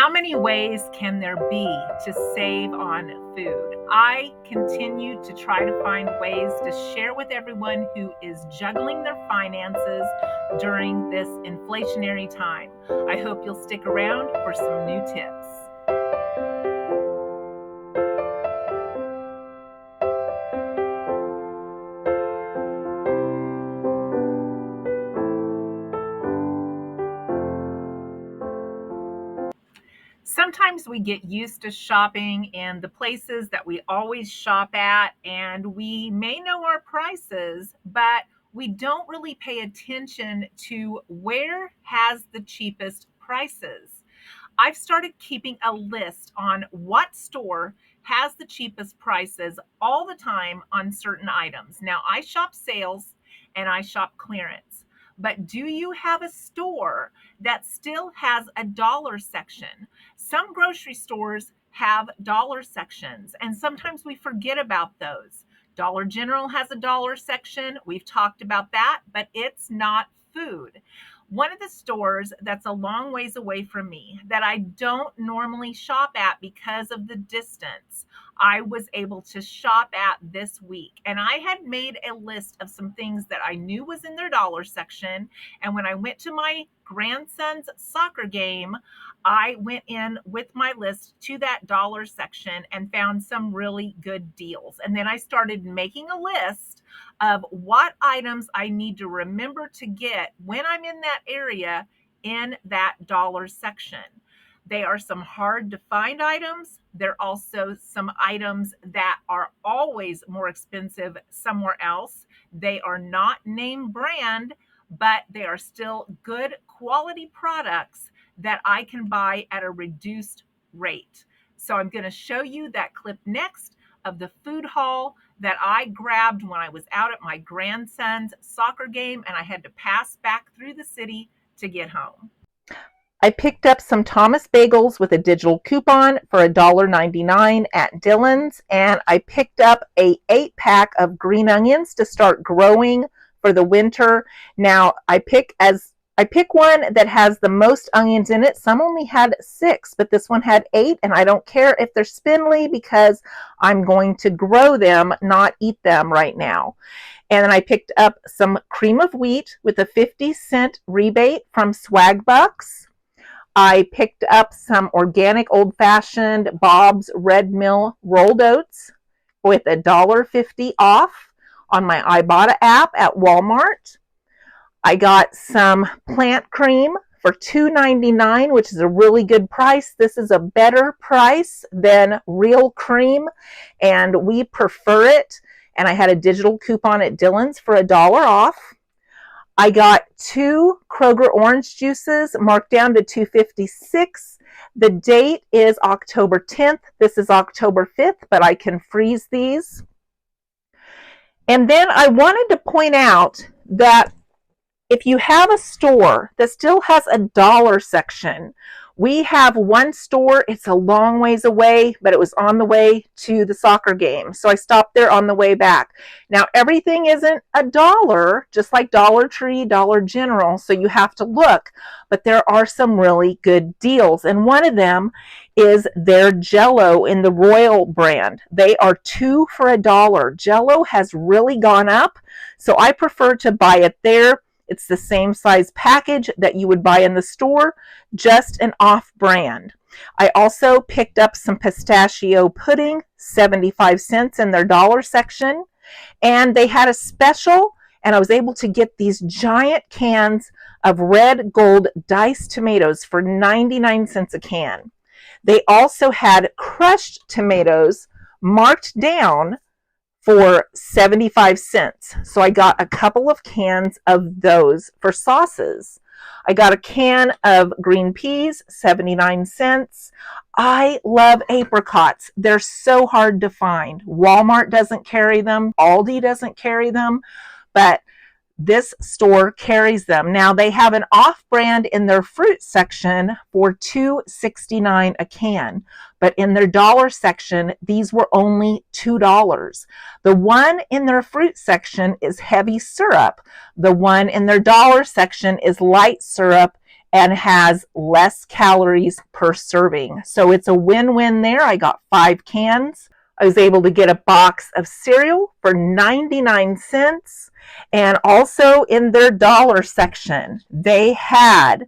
How many ways can there be to save on food? I continue to try to find ways to share with everyone who is juggling their finances during this inflationary time. I hope you'll stick around for some new tips. Sometimes we get used to shopping in the places that we always shop at, and we may know our prices, but we don't really pay attention to where has the cheapest prices. I've started keeping a list on what store has the cheapest prices all the time on certain items. Now, I shop sales and I shop clearance, but do you have a store that still has a dollar section? Some grocery stores have dollar sections, and sometimes we forget about those. Dollar General has a dollar section. We've talked about that, but it's not food. One of the stores that's a long ways away from me that I don't normally shop at because of the distance, I was able to shop at this week. And I had made a list of some things that I knew was in their dollar section. And when I went to my grandson's soccer game, I went in with my list to that dollar section and found some really good deals. And then I started making a list of what items I need to remember to get when I'm in that area in that dollar section. They are some hard to find items. They're also some items that are always more expensive somewhere else. They are not name brand, but they are still good quality products that I can buy at a reduced rate. So I'm going to show you that clip next of the food haul that I grabbed when I was out at my grandson's soccer game and I had to pass back through the city to get home. I picked up some Thomas bagels with a digital coupon for $1.99 at Dillon's, and I picked up a 8-pack of green onions to start growing for the winter. Now I pick one that has the most onions in it. Some only had 6, but this one had 8, and I don't care if they're spindly because I'm going to grow them, not eat them right now. And then I picked up some cream of wheat with a 50-cent rebate from Swag Bucks. I picked up some organic old-fashioned Bob's Red Mill rolled oats with $1.50 off on my Ibotta app at Walmart. I got some plant cream for $2.99, which is a really good price. This is a better price than real cream, and we prefer it. And I had a digital coupon at Dillon's for $1 off. I got 2 Kroger orange juices marked down to $2.56. The date is October 10th. This is October 5th, but I can freeze these. And then I wanted to point out that if you have a store that still has a dollar section, we have one store, it's a long ways away, but it was on the way to the soccer game. So I stopped there on the way back. Now, everything isn't $1, just like Dollar Tree, Dollar General, so you have to look. But there are some really good deals, and one of them is their Jell-O in the Royal brand. They are 2 for $1. Jell-O has really gone up, so I prefer to buy it there. It's the same size package that you would buy in the store, just an off-brand. I also picked up some pistachio pudding, 75 cents in their dollar section, and they had a special, and I was able to get these giant cans of red gold diced tomatoes for 99 cents a can. They also had crushed tomatoes marked down for 75 cents. So I got a couple of cans of those for sauces. I got a can of green peas, 79 cents. I love apricots. They're so hard to find. Walmart doesn't carry them. Aldi doesn't carry them, but this store carries them. Now they have an off-brand in their fruit section for $2.69 a can, but in their dollar section, these were only $2. The one in their fruit section is heavy syrup. The one in their dollar section is light syrup, and has less calories per serving. So it's a win-win there. I got 5 cans. I was able to get a box of cereal for 99 cents. And also in their dollar section, they had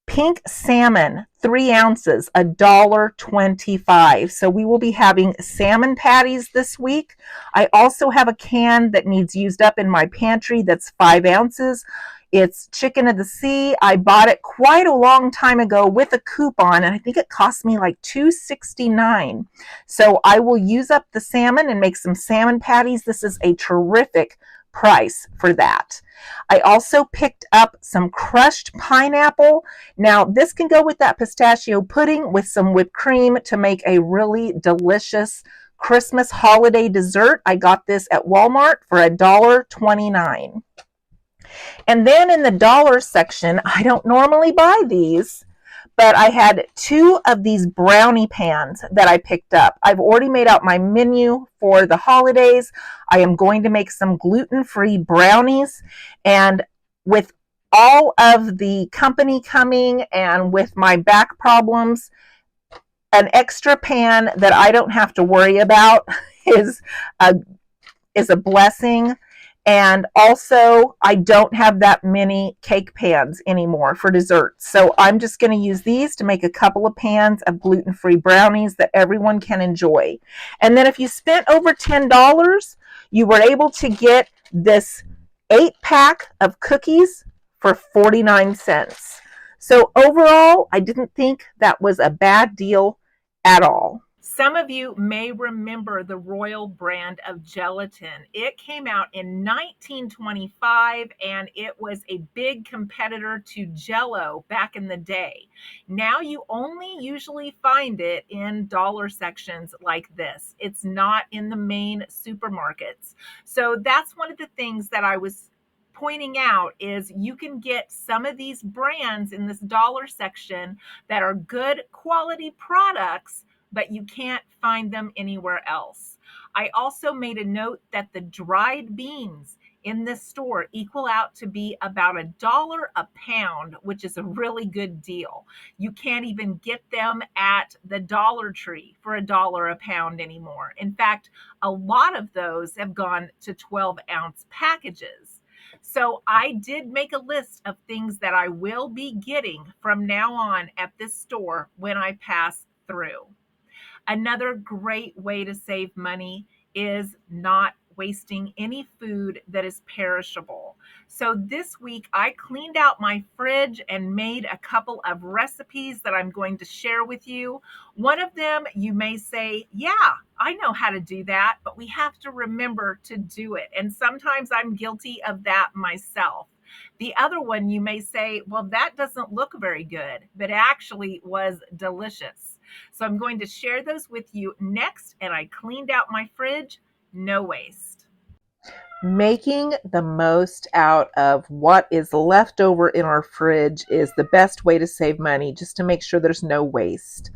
pink salmon, 3 ounces, $1.25. So we will be having salmon patties this week. I also have a can that needs used up in my pantry that's 5 ounces. It's chicken of the sea. I bought it quite a long time ago with a coupon, and I think it cost me like $2.69. So I will use up the salmon and make some salmon patties. This is a terrific price for that. I also picked up some crushed pineapple. Now, this can go with that pistachio pudding with some whipped cream to make a really delicious Christmas holiday dessert. I got this at Walmart for $1.29. And then in the dollar section, I don't normally buy these, but I had 2 of these brownie pans that I picked up. I've already made out my menu for the holidays. I am going to make some gluten-free brownies, and with all of the company coming and with my back problems, an extra pan that I don't have to worry about is a blessing. And also, I don't have that many cake pans anymore for desserts. So I'm just going to use these to make a couple of pans of gluten-free brownies that everyone can enjoy. And then if you spent over $10, you were able to get this 8-pack of cookies for 49 cents. So overall, I didn't think that was a bad deal at all. Some of you may remember the Royal brand of gelatin. It came out in 1925 and it was a big competitor to Jell-O back in the day. Now you only usually find it in dollar sections like this. It's not in the main supermarkets. So that's one of the things that I was pointing out is you can get some of these brands in this dollar section that are good quality products, but you can't find them anywhere else. I also made a note that the dried beans in this store equal out to be about $1 a pound, which is a really good deal. You can't even get them at the Dollar Tree for $1 a pound anymore. In fact, a lot of those have gone to 12-ounce packages. So I did make a list of things that I will be getting from now on at this store when I pass through. Another great way to save money is not wasting any food that is perishable. So this week I cleaned out my fridge and made a couple of recipes that I'm going to share with you. One of them you may say, yeah, I know how to do that, but we have to remember to do it. And sometimes I'm guilty of that myself. The other one you may say, well, that doesn't look very good, but actually was delicious. So I'm going to share those with you next. And I cleaned out my fridge, no waste. Making the most out of what is left over in our fridge is the best way to save money, just to make sure there's no waste.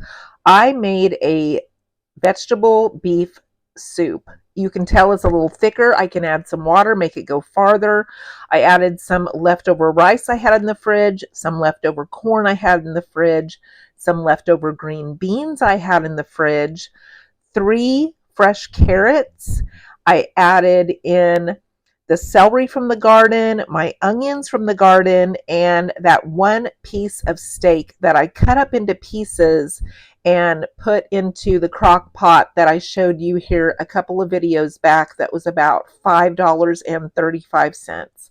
I made a vegetable beef soup. You can tell it's a little thicker. I can add some water, make it go farther. I added some leftover rice I had in the fridge, some leftover corn I had in the fridge, some leftover green beans I had in the fridge, 3 fresh carrots. I added in the celery from the garden, my onions from the garden, and that 1 piece of steak that I cut up into pieces and put into the crock pot that I showed you here a couple of videos back that was about $5.35.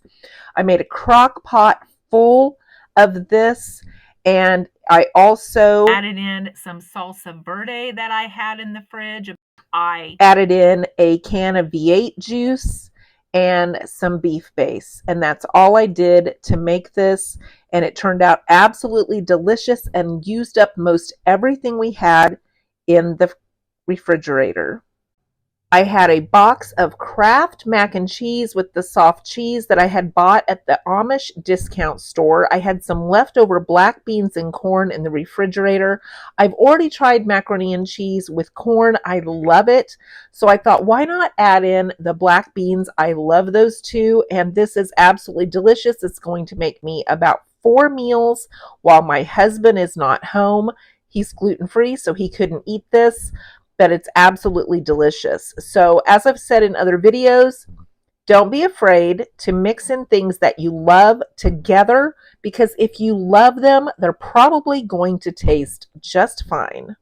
I made a crock pot full of this, and I also added in some salsa verde that I had in the fridge. I added in a can of V8 juice and some beef base. And that's all I did to make this. And it turned out absolutely delicious and used up most everything we had in the refrigerator. I had a box of Kraft mac and cheese with the soft cheese that I had bought at the Amish discount store. I had some leftover black beans and corn in the refrigerator. I've already tried macaroni and cheese with corn. I love it. So I thought, why not add in the black beans? I love those too. And this is absolutely delicious. It's going to make me about 4 meals while my husband is not home. He's gluten free, so he couldn't eat this, but it's absolutely delicious. So, as I've said in other videos, don't be afraid to mix in things that you love together, because if you love them, they're probably going to taste just fine.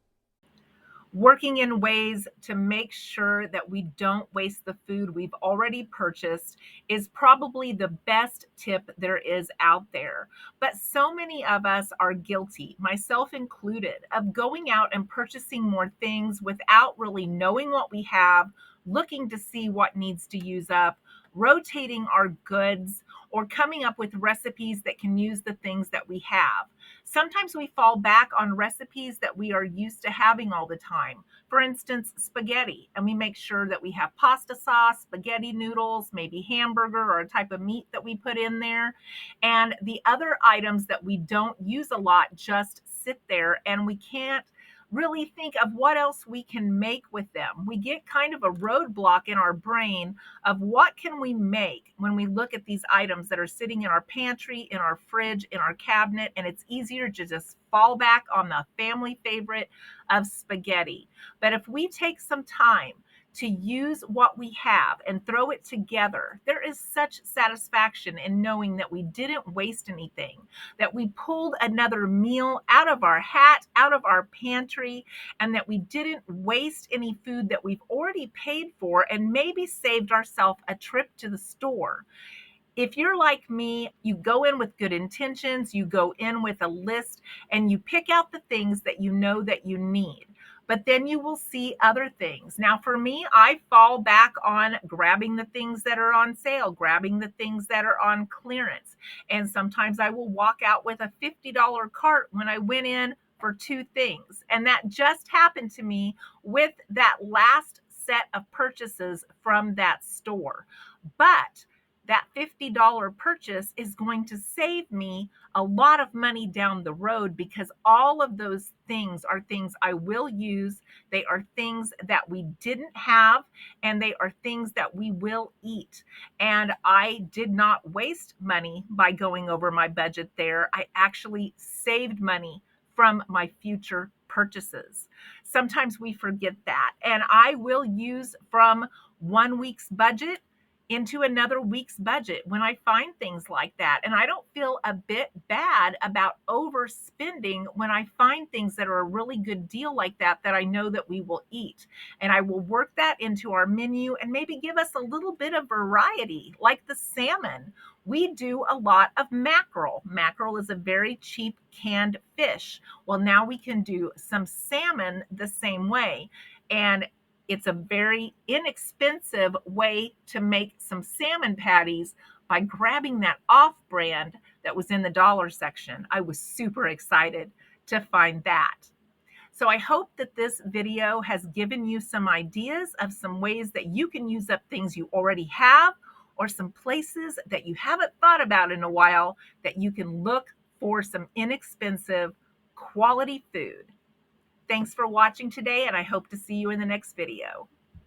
Working in ways to make sure that we don't waste the food we've already purchased is probably the best tip there is out there. But so many of us are guilty, myself included, of going out and purchasing more things without really knowing what we have, looking to see what needs to use up, rotating our goods, or coming up with recipes that can use the things that we have. Sometimes we fall back on recipes that we are used to having all the time. For instance, spaghetti, and we make sure that we have pasta sauce, spaghetti noodles, maybe hamburger or a type of meat that we put in there. And the other items that we don't use a lot just sit there, and we can't really think of what else we can make with them. We get kind of a roadblock in our brain of what can we make when we look at these items that are sitting in our pantry, in our fridge, in our cabinet, and it's easier to just fall back on the family favorite of spaghetti. But if we take some time to use what we have and throw it together, there is such satisfaction in knowing that we didn't waste anything, that we pulled another meal out of our hat, out of our pantry, and that we didn't waste any food that we've already paid for and maybe saved ourselves a trip to the store. If you're like me, you go in with good intentions, you go in with a list, and you pick out the things that you know that you need. But then you will see other things. Now, for me, I fall back on grabbing the things that are on sale, grabbing the things that are on clearance. And sometimes I will walk out with a $50 cart when I went in for two things. And that just happened to me with that last set of purchases from that store. But that $50 purchase is going to save me a lot of money down the road, because all of those things are things I will use. They are things that we didn't have, and they are things that we will eat. And I did not waste money by going over my budget there. I actually saved money from my future purchases. Sometimes we forget that. And I will use from 1 week's budget into another week's budget when I find things like that. And I don't feel a bit bad about overspending when I find things that are a really good deal like that, that I know that we will eat. And I will work that into our menu and maybe give us a little bit of variety, like the salmon. We do a lot of mackerel. Mackerel is a very cheap canned fish. Well, now we can do some salmon the same way. And it's a very inexpensive way to make some salmon patties by grabbing that off brand that was in the dollar section. I was super excited to find that. So I hope that this video has given you some ideas of some ways that you can use up things you already have, or some places that you haven't thought about in a while that you can look for some inexpensive quality food. Thanks for watching today, and I hope to see you in the next video.